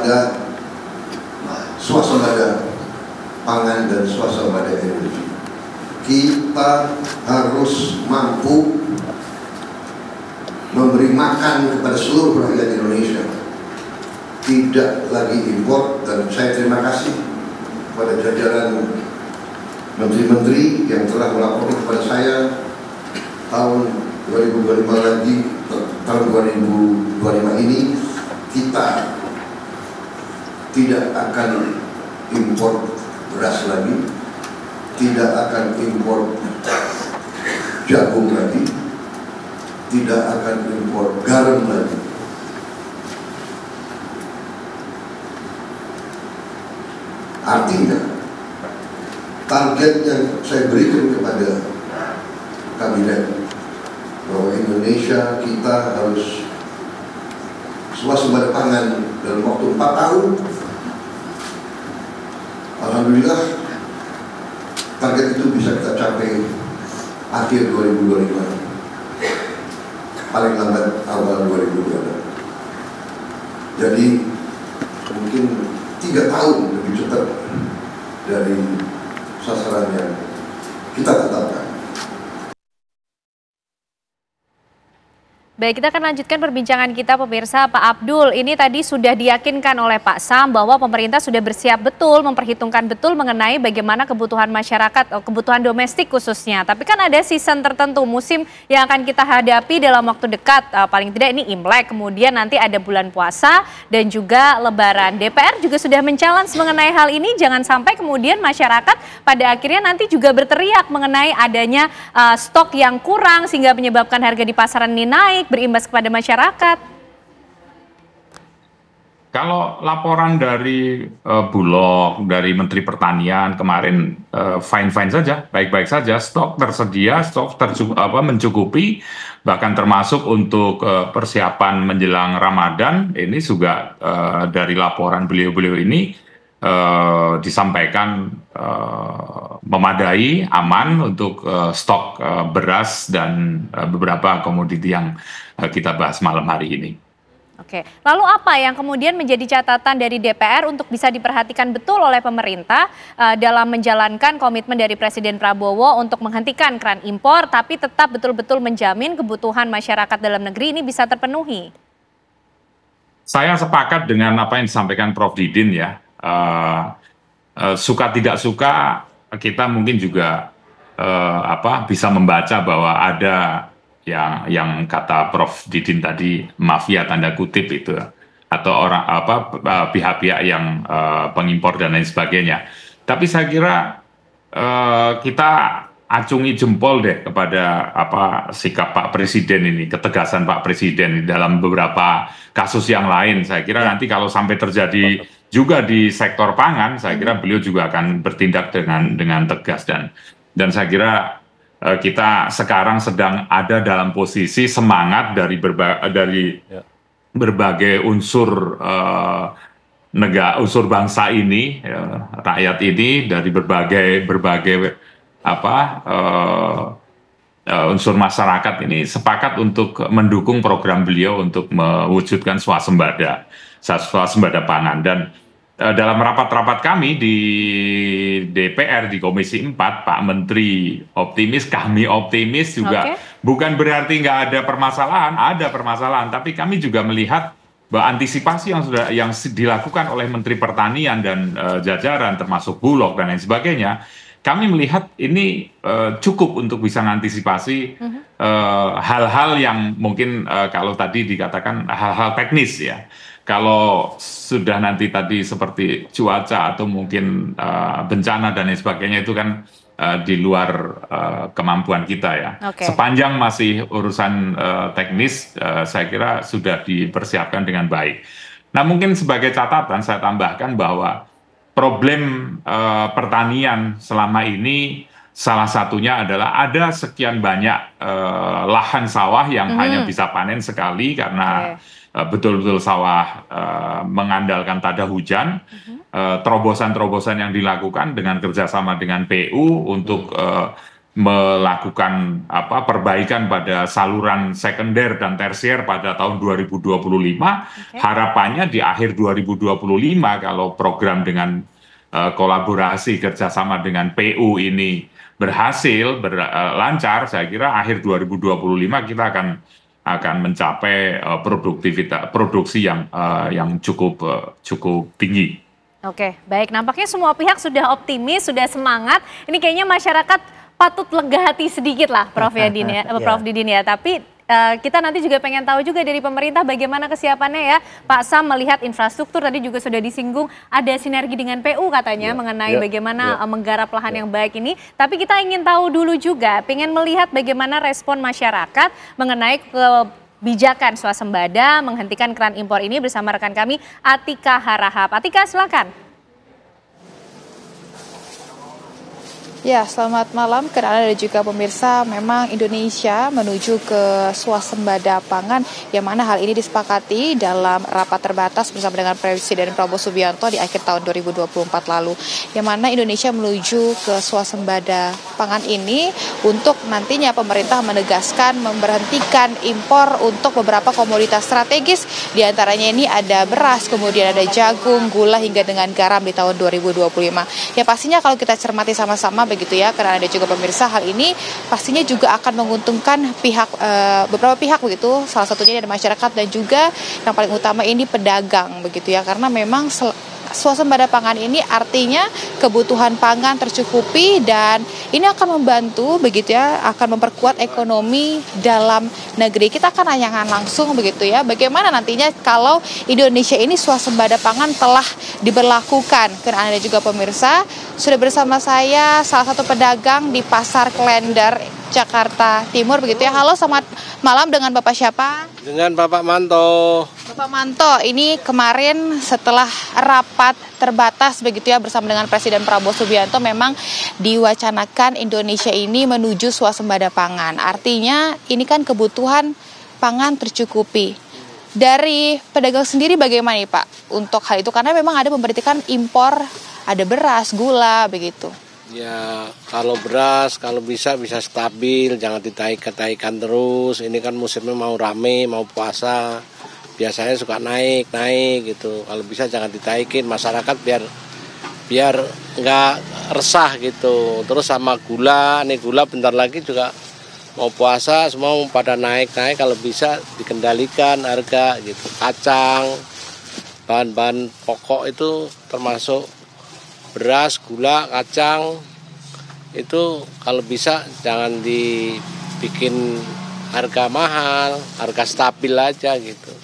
kepada swasembada pangan dan swasembada energi. Kita harus mampu memberi makan kepada seluruh rakyat Indonesia, tidak lagi impor. Dan saya terima kasih kepada jajaran menteri-menteri yang telah melaporkan kepada saya tahun 2025 lagi, tahun 2025 ini kita tidak akan impor beras lagi, tidak akan impor jagung lagi, tidak akan impor garam lagi. Artinya target yang saya berikan kepada kabinet bahwa Indonesia kita harus swasembada pangan dalam waktu 4 tahun. Alhamdulillah target itu bisa kita capai akhir 2025, paling lambat awal 2026. Jadi mungkin 3 tahun lebih cepat dari sasaran yang kita tetapkan. Baik, kita akan lanjutkan perbincangan kita pemirsa. Pak Abdul, ini tadi sudah diyakinkan oleh Pak Sam bahwa pemerintah sudah bersiap betul, memperhitungkan betul mengenai bagaimana kebutuhan masyarakat, kebutuhan domestik khususnya. Tapi kan ada season tertentu, musim yang akan kita hadapi dalam waktu dekat, paling tidak ini Imlek, kemudian nanti ada bulan puasa dan juga Lebaran. DPR juga sudah men-challenge mengenai hal ini, jangan sampai kemudian masyarakat pada akhirnya nanti juga berteriak mengenai adanya stok yang kurang sehingga menyebabkan harga di pasaran ini naik, berimbas kepada masyarakat. Kalau laporan dari Bulog, dari Menteri Pertanian kemarin fine-fine saja, baik-baik saja, stok tersedia, stok mencukupi, bahkan termasuk untuk persiapan menjelang Ramadan. Ini juga dari laporan beliau-beliau ini disampaikan memadai, aman untuk stok beras dan beberapa komoditi yang kita bahas malam hari ini. Oke, lalu apa yang kemudian menjadi catatan dari DPR untuk bisa diperhatikan betul oleh pemerintah dalam menjalankan komitmen dari Presiden Prabowo untuk menghentikan keran impor, tapi tetap betul-betul menjamin kebutuhan masyarakat dalam negeri ini bisa terpenuhi? Saya sepakat dengan apa yang disampaikan Prof. Didin ya. Suka tidak suka kita mungkin juga bisa membaca bahwa ada yang kata Prof. Didin tadi mafia tanda kutip itu, atau orang pihak-pihak yang pengimpor dan lain sebagainya. Tapi saya kira kita acungi jempol deh kepada sikap Pak Presiden ini, ketegasan Pak Presiden dalam beberapa kasus yang lain. Saya kira nanti kalau sampai terjadi juga di sektor pangan, saya kira beliau juga akan bertindak dengan tegas, dan saya kira kita sekarang sedang ada dalam posisi semangat dari berbagai unsur unsur bangsa ini, rakyat ini, dari berbagai unsur masyarakat ini sepakat untuk mendukung program beliau untuk mewujudkan swasembada pangan. Dan dalam rapat-rapat kami di DPR di Komisi 4, Pak Menteri optimis, kami optimis juga. Bukan berarti nggak ada permasalahan, tapi kami juga melihat bahwa antisipasi yang dilakukan oleh Menteri Pertanian dan jajaran termasuk Bulog dan lain sebagainya, kami melihat ini cukup untuk bisa mengantisipasi hal-hal yang mungkin kalau tadi dikatakan hal-hal teknis ya. Kalau sudah nanti tadi seperti cuaca atau mungkin bencana dan lain sebagainya, itu kan di luar kemampuan kita ya. Sepanjang masih urusan teknis, saya kira sudah dipersiapkan dengan baik. Nah, mungkin sebagai catatan saya tambahkan bahwa problem pertanian selama ini salah satunya adalah ada sekian banyak lahan sawah yang hanya bisa panen sekali karena betul-betul sawah mengandalkan tada hujan. Terobosan-terobosan yang dilakukan dengan kerjasama dengan PU untuk melakukan perbaikan pada saluran sekunder dan tersier pada tahun 2025. Harapannya di akhir 2025 kalau program dengan kolaborasi kerjasama dengan PU ini berhasil lancar, saya kira akhir 2025 kita akan mencapai produksi yang cukup tinggi. Oke, baik. Nampaknya semua pihak sudah optimis, sudah semangat. Ini kayaknya masyarakat patut lega hati sedikit lah, Prof. Didin ya, Prof. Didin ya. Tapi kita nanti juga pengen tahu juga dari pemerintah bagaimana kesiapannya ya. Pak Sam melihat infrastruktur tadi juga sudah disinggung, ada sinergi dengan PU katanya mengenai bagaimana menggarap lahan yang baik ini. Tapi kita ingin tahu dulu juga, pengen melihat bagaimana respon masyarakat mengenai kebijakan swasembada menghentikan keran impor ini bersama rekan kami Atika Harahap. Atika, silakan. Ya, selamat malam Anda dan juga pemirsa. Memang Indonesia menuju ke swasembada pangan, yang mana hal ini disepakati dalam rapat terbatas bersama dengan Presiden Prabowo Subianto di akhir tahun 2024 lalu. Yang mana Indonesia menuju ke swasembada pangan ini untuk nantinya pemerintah menegaskan memberhentikan impor untuk beberapa komoditas strategis. Di antaranya ini ada beras, kemudian ada jagung, gula hingga dengan garam di tahun 2025. Ya pastinya kalau kita cermati sama-sama begitu ya, karena ada juga pemirsa, hal ini pastinya juga akan menguntungkan beberapa pihak begitu, salah satunya dari masyarakat dan juga yang paling utama ini pedagang begitu ya, karena memang swasembada pangan ini artinya kebutuhan pangan tercukupi dan ini akan membantu begitu ya, akan memperkuat ekonomi dalam negeri. Kita akan tanyakan langsung begitu ya, bagaimana nantinya kalau Indonesia ini swasembada pangan telah diberlakukan. Karena Anda juga pemirsa, sudah bersama saya salah satu pedagang di Pasar Klender, Jakarta Timur begitu ya. Halo, selamat malam, dengan Bapak siapa? Dengan Bapak Manto. Bapak Manto, ini kemarin setelah rapat terbatas begitu ya bersama dengan Presiden Prabowo Subianto, memang diwacanakan Indonesia ini menuju swasembada pangan. Artinya ini kan kebutuhan pangan tercukupi. Dari pedagang sendiri bagaimana nih Pak untuk hal itu? Karena memang ada memberhentikan impor, ada beras, gula begitu. Ya, kalau beras, kalau bisa stabil, jangan ditaik-taikan terus. Ini kan musimnya mau rame, mau puasa, biasanya suka naik gitu. Kalau bisa jangan ditaikin, masyarakat biar nggak resah gitu. Terus sama gula, nih gula bentar lagi juga mau puasa, semua pada naik. Kalau bisa dikendalikan harga gitu. Kacang, bahan-bahan pokok itu termasuk beras, gula, kacang, itu kalau bisa jangan dibikin harga mahal, harga stabil aja gitu.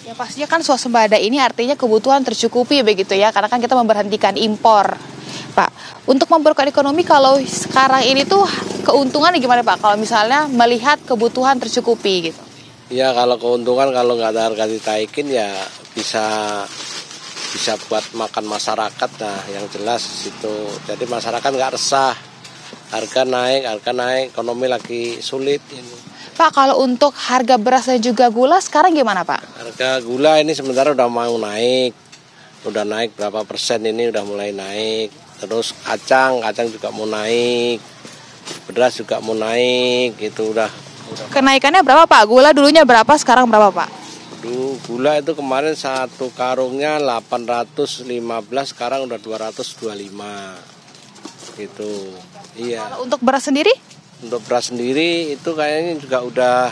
Ya pastinya kan swasembada ini artinya kebutuhan tercukupi begitu ya, karena kan kita memberhentikan impor. Pak, untuk memperkuat ekonomi kalau sekarang ini tuh keuntungan gimana Pak kalau misalnya melihat kebutuhan tercukupi gitu? Ya kalau keuntungan, kalau nggak ada harga ditaikin ya bisa buat makan masyarakat, nah yang jelas situ. Jadi masyarakat nggak resah, harga naik, ekonomi lagi sulit ini. Pak, kalau untuk harga beras dan juga gula sekarang gimana Pak? Harga gula ini sementara udah mau naik, berapa persen ini udah mulai naik. Terus kacang juga mau naik, beras juga mau naik, gitu udah. Kenaikannya berapa Pak? Gula dulunya berapa, sekarang berapa Pak? Gula itu kemarin satu karungnya 815, sekarang udah 225 gitu. Iya. Kalau untuk beras sendiri? Untuk beras sendiri itu kayaknya juga udah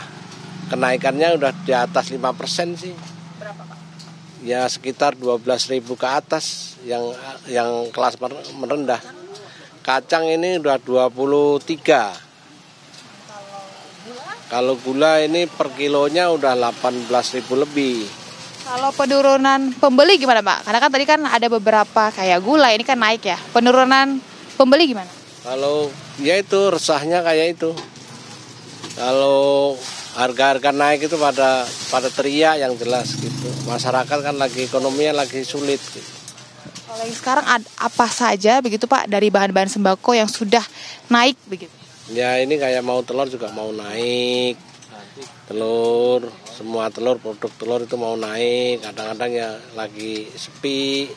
kenaikannya udah di atas 5% sih. Berapa Pak? Ya sekitar 12.000 ke atas yang kelas merendah. Kacang ini udah 23. Kalau gula ini per kilonya udah 18.000 lebih. Kalau penurunan pembeli gimana Pak? Karena kan tadi kan ada beberapa kayak gula ini kan naik ya. Penurunan pembeli gimana? Kalau ya itu resahnya kayak itu. Kalau harga-harga naik itu pada teriak yang jelas gitu. Masyarakat kan lagi ekonominya lagi sulit gitu. Kalau yang sekarang apa saja begitu Pak dari bahan-bahan sembako yang sudah naik begitu? Ya ini kayak mau telur juga mau naik, semua produk telur itu mau naik, kadang-kadang ya lagi sepi,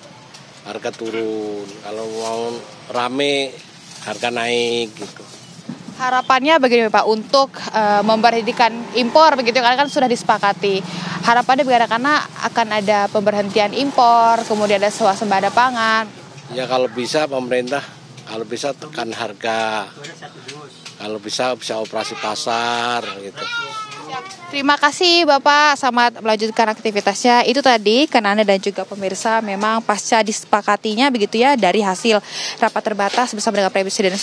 harga turun, kalau mau rame harga naik gitu. Harapannya begini Pak, untuk memberhentikan impor begitu karena kan sudah disepakati. Harapannya bagaimana, karena akan ada pemberhentian impor, kemudian ada swasembada pangan. Ya kalau bisa pemerintah, kalau bisa tekan harga, kalau bisa operasi pasar gitu. Terima kasih Bapak, selamat melanjutkan aktivitasnya. Itu tadi kan Anda dan juga pemirsa memang pasca disepakatinya begitu ya dari hasil rapat terbatas bersama dengan Presiden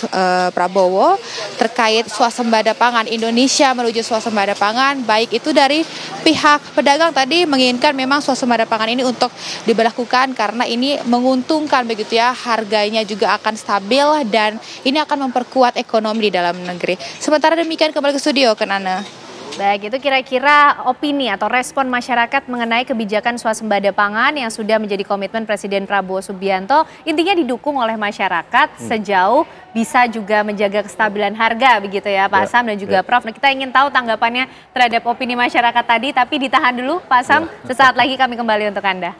Prabowo terkait swasembada pangan, Indonesia menuju swasembada pangan, baik itu dari pihak pedagang tadi menginginkan memang swasembada pangan ini untuk diberlakukan karena ini menguntungkan begitu ya, harganya juga akan stabil dan ini akan memperkuat ekonomi di dalam negeri. Sementara demikian kembali ke studio kan Anda. Baik, itu kira-kira opini atau respon masyarakat mengenai kebijakan swasembada pangan yang sudah menjadi komitmen Presiden Prabowo Subianto. Intinya didukung oleh masyarakat sejauh bisa juga menjaga kestabilan harga begitu ya Pak Sam dan juga Prof. Nah, kita ingin tahu tanggapannya terhadap opini masyarakat tadi, tapi ditahan dulu Pak Sam. Sesaat lagi kami kembali untuk Anda.